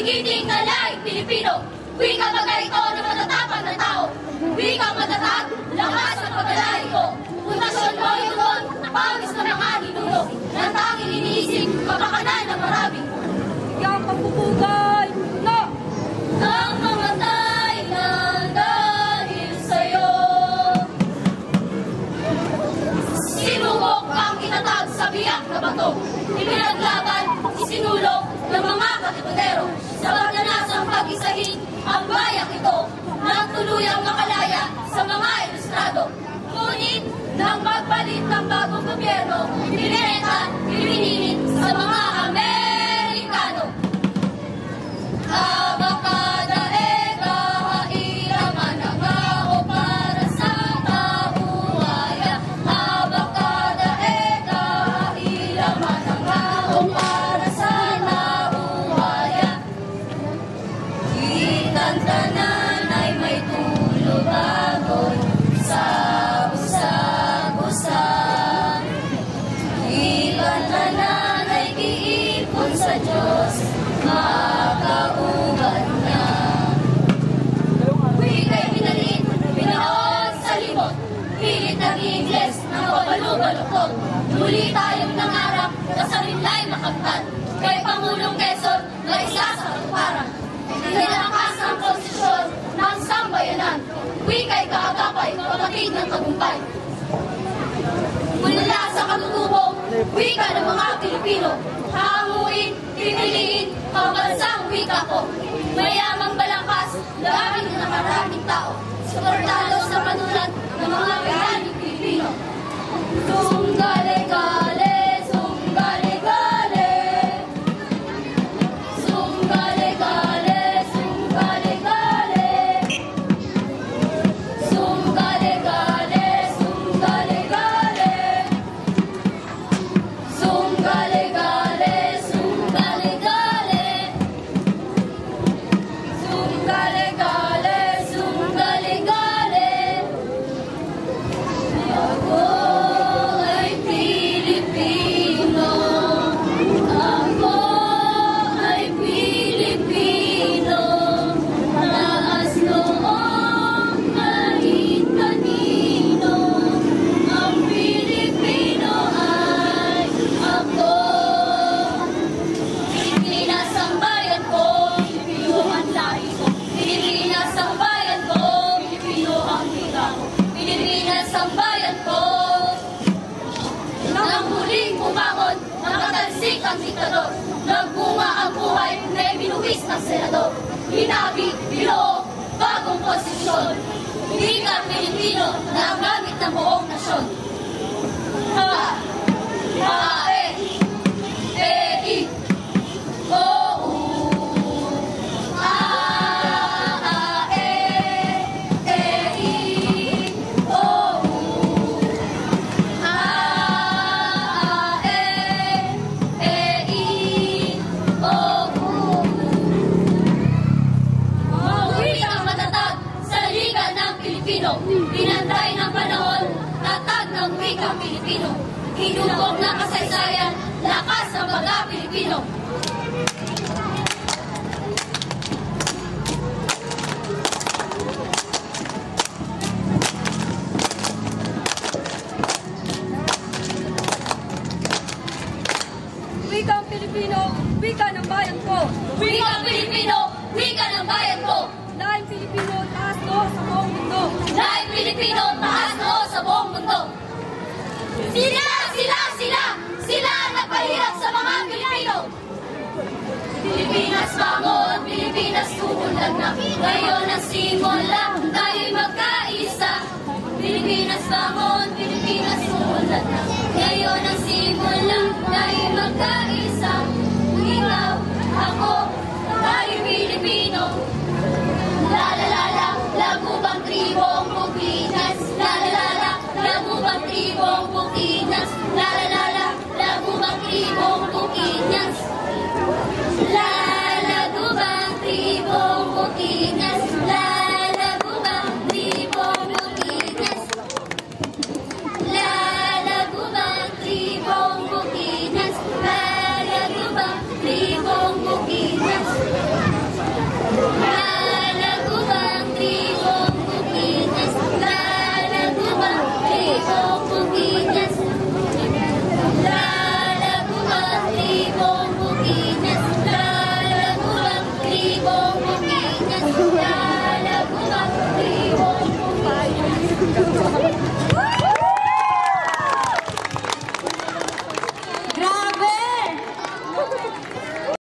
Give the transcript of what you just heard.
Gigiting na laing Pilipino. Wika magarito na matatapang na tao. Wika matatag, lakas at pagkalain ko. Pundasyon mo yun, pawis na mga ninuno. Nang tanging iniisip, kapakanan ng marami. Yang pagpupugay na! Nang mamatay na dahil sa'yo. Sinubok ang itatag sa biyak na bato. Ipinaglaban, isinulong ng mga katiputero. Sa pagnanasang pag-isahin ang bayang ito nang tuluyang makalaya sa mga ilustrado. Ngunit nang magpalit ng bagong gobyerno, pinireta, pininilit sa mga Amerikano. Abakada ega hairaman ang ako para sa kabuhaya. Abakada ega hairaman ang ako para sa kabuhaya. Itantanan ay may tulog agon sa usag-usag. Itantanan ay giipon sa Diyos, makauban niya. Wika'y binalin, binaon sa limot, pilit ng Ingles ng papalubaluktot. Muli tayong nangarap na sa rinlay makamtan, kay Pangulong Quezon na isa sa katuparan. Nilalakas ang posisyon ng sambayanan, wika'y kaagapay, kapatid ng tagumpay. Mula sa katutubong, wika ng mga Pilipino, hanguin, pipiliin, pambansang wika ko. Mayamang balangkas, daming na nakaraming tao, suportado sa panulat ng mga bayaning Pilipino. Sungale-gale, sungale-gale, sungale-gale, sungale-gale, sungale-gale, sungale-gale, sungale-gale, sungale-gale, sungale-gale, sungale-gale, sa Senado. Hinabi, bilo, bagong konstitusyon. Wikang Pilipino na ang gamit ng buong nasyon. Ha, I, O, U, A, I, O, U, A, I, O, U. Wikang matatag sa liga ng Pilipino. Pinantay ng panahon, tatag ng wikang Pilipino. Hinubog ng kasaysayan, lakas ng mga Pilipino. Wikang Pilipino, wika ng bayan ko. Wikang Pilipino, wika ng bayan ko. Lahing Pilipino, taas noo sa buong mundo. Lahing Pilipino, taas noo sa buong mundo. Sila ang nagpahirap sa mga Pilipino. Pilipinas bangon, Pilipinas tumundag na. Ngayon ang simula, tayo'y magkaisa. Pilipinas bangon, Pilipinas tumundag na. Ngayon ang simula, tayo'y magkaisa.